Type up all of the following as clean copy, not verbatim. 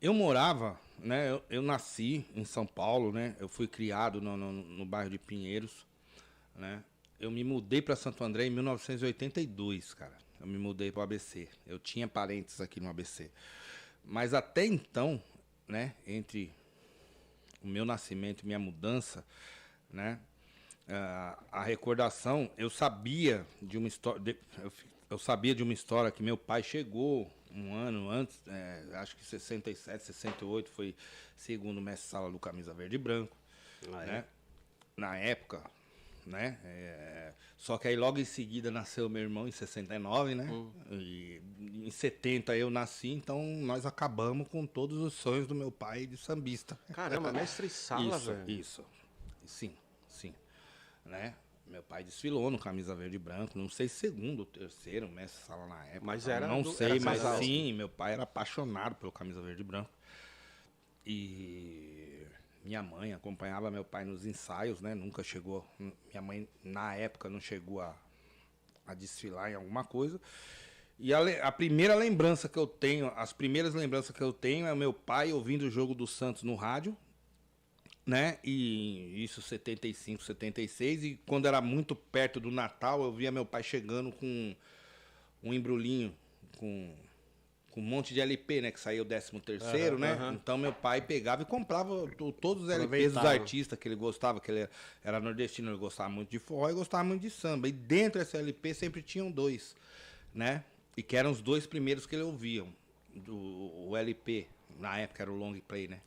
Eu morava, né? Eu nasci em São Paulo, né? Eu fui criado no bairro de Pinheiros, né? Eu me mudei para Santo André em 1982, cara. Eu me mudei para o ABC. Eu tinha parentes aqui no ABC. Mas até então, né? Entre o meu nascimento e minha mudança, né? A recordação, eu sabia de uma história, eu sabia de uma história que meu pai chegou um ano antes, acho que 67, 68, foi segundo o mestre Sala do Camisa Verde e Branco, né? Na época, né? Só que aí logo em seguida nasceu meu irmão em 69, né? E em 70 eu nasci, então nós acabamos com todos os sonhos do meu pai de sambista. Caramba, mestre Sala, velho. Isso, sim, sim. Né? Meu pai desfilou no Camisa Verde e Branco, não sei se segundo ou terceiro mestre Sala na época. Mas era não sei, era mas casal. sim, meu pai era apaixonado pelo Camisa Verde e Branco. E minha mãe acompanhava meu pai nos ensaios, né? Nunca chegou, minha mãe na época não chegou a desfilar em alguma coisa. E a primeira lembrança que eu tenho, as primeiras lembranças que eu tenho é o meu pai ouvindo o jogo do Santos no rádio, né? E isso 75, 76, e quando era muito perto do Natal, eu via meu pai chegando com um embrulhinho com um monte de LP, né, que saiu o 13º, né? Então meu pai pegava e comprava todos os LPs dos artistas que ele gostava, que ele era nordestino, ele gostava muito de forró e gostava muito de samba. E dentro desse LP sempre tinham dois, né? E que eram os dois primeiros que ele ouvia. O LP, na época era o long play, né?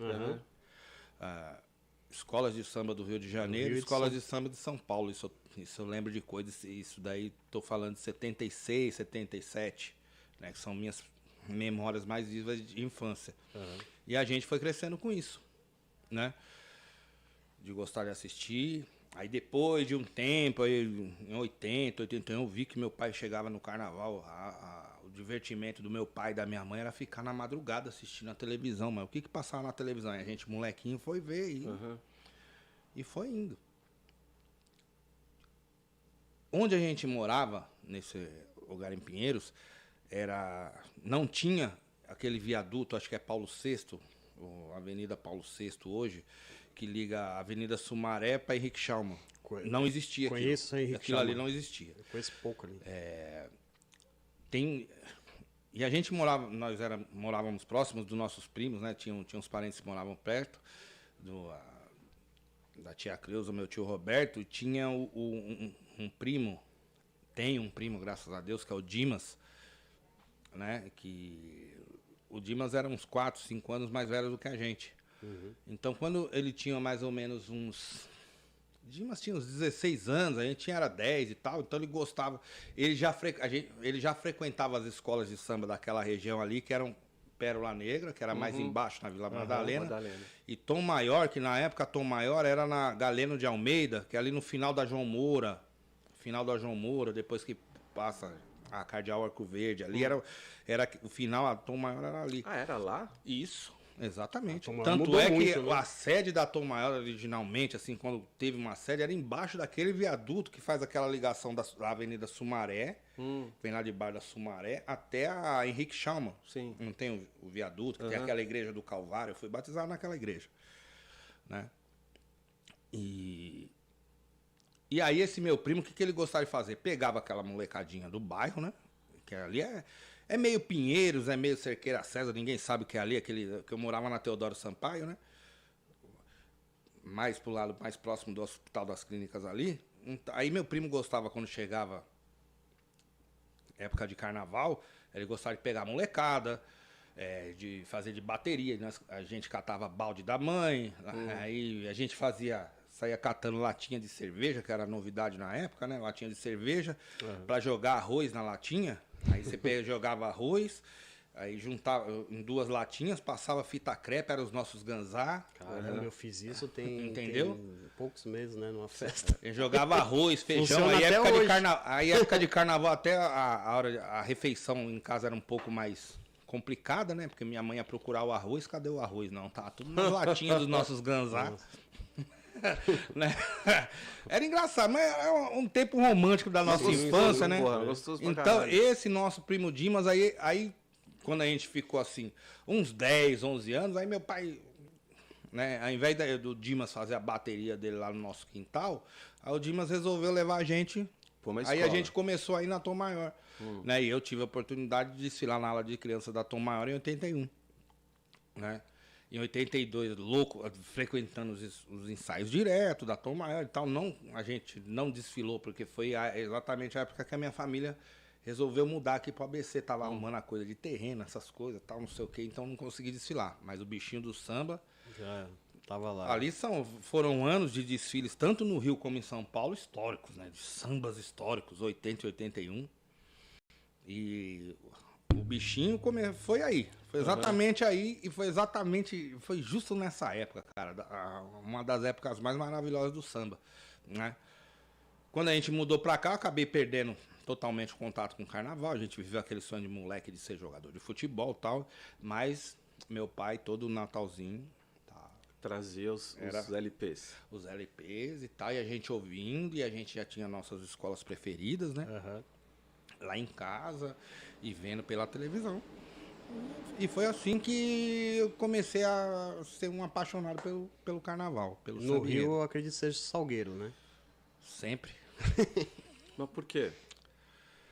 Escolas de samba do Rio de Janeiro, escolas de samba de São Paulo. Isso eu lembro de coisas, isso daí tô falando de 76, 77, né? Que são minhas memórias mais vivas de infância. E a gente foi crescendo com isso, né? De gostar de assistir. Aí depois de um tempo, aí, em 80, 81, eu vi que meu pai chegava no carnaval. O divertimento do meu pai e da minha mãe era ficar na madrugada assistindo a televisão. Mas o que passava na televisão? E a gente, molequinho, foi ver e foi indo. Onde a gente morava, nesse lugar em Pinheiros, não tinha aquele viaduto, acho que é Paulo VI, ou Avenida Paulo VI hoje, que liga a Avenida Sumaré para Henrique Schaumann. Não existia aquilo. Conheço Henrique Aquilo ali não existia. Eu conheço pouco ali. E a gente morávamos próximos dos nossos primos, né? Tinha uns parentes que moravam perto da tia Creuza, meu tio Roberto, e tinha um primo, tem um primo, graças a Deus, que é o Dimas, né? Que o Dimas era uns 4, 5 anos mais velho do que a gente. Então, quando ele tinha mais ou menos Dimas tinha uns 16 anos, a gente era 10 e tal, então ele gostava. Ele já frequentava as escolas de samba daquela região ali, que eram Pérola Negra, que era mais embaixo, na Vila Madalena. E Tom Maior, que na época Tom Maior era na Galeno de Almeida, que é ali no final da João Moura. Depois que passa a Cardeal Arco Verde. Ali era o final, a Tom Maior era ali. Ah, era lá? Isso. Exatamente. Tom Maior Tanto é muito, que né? a sede da Tom Maior originalmente, assim, quando teve uma sede, era embaixo daquele viaduto que faz aquela ligação da Avenida Sumaré, vem lá de baixo da Sumaré, até a Henrique Schaumann. Sim. Não tem o viaduto, que tem aquela igreja do Calvário. Eu fui batizado naquela igreja, né? E aí esse meu primo, o que ele gostava de fazer? Pegava aquela molecadinha do bairro, né? Que ali é meio Pinheiros, é meio Cerqueira César, ninguém sabe o que é ali, que eu morava na Teodoro Sampaio, né? Mais pro lado, mais próximo do Hospital das Clínicas ali. Aí meu primo gostava, quando chegava época de carnaval, ele gostava de pegar a molecada, de fazer de bateria. A gente catava balde da mãe, aí a gente saía catando latinha de cerveja, que era novidade na época, né? Latinha de cerveja, pra jogar arroz na latinha. Aí você jogava arroz, aí juntava em 2 latinhas, passava fita crepe, eram os nossos ganzá. Caramba, eu fiz isso Entendeu? tem poucos meses, né? Numa festa. Eu jogava arroz, feijão, Funciona aí até época de carnaval até a refeição em casa era um pouco mais complicada, né? Porque minha mãe ia procurar o arroz, cadê o arroz? Não, tá tudo nas latinhas dos nossos ganzá. Né? Era engraçado, mas era um tempo romântico da nossa infância, né? Porra, gostoso pra então, caralho. esse nosso primo Dimas, aí quando a gente ficou assim, uns 10, 11 anos, aí meu pai, né, ao invés do Dimas fazer a bateria dele lá no nosso quintal, aí o Dimas resolveu levar a gente. Aí a gente começou a ir na Tom Maior. Né? E eu tive a oportunidade de desfilar na ala de criança da Tom Maior em 81. Né? Em 82, louco, frequentando os ensaios direto da Tom Maior e tal. Não, a gente não desfilou, porque foi exatamente a época que a minha família resolveu mudar aqui pro ABC. Tava arrumando a coisa de terreno, essas coisas, tal, não sei o quê. Então não consegui desfilar. Mas o bichinho do samba... Já tava lá. Ali foram anos de desfiles, tanto no Rio como em São Paulo, históricos, né? De sambas históricos, 80 e 81. E o bichinho foi aí. Foi exatamente aí e foi justo nessa época, cara. Uma das épocas mais maravilhosas do samba, né? Quando a gente mudou pra cá, eu acabei perdendo totalmente o contato com o carnaval. A gente viveu aquele sonho de moleque de ser jogador de futebol e tal. Mas meu pai, todo Natalzinho... Trazia os LPs. Os LPs e tal, e a gente ouvindo, e a gente já tinha nossas escolas preferidas, né? Lá em casa, e vendo pela televisão. E foi assim que eu comecei a ser um apaixonado pelo carnaval, pelo No Rio, eu acredito que seja Salgueiro, né? Sempre. Mas por quê?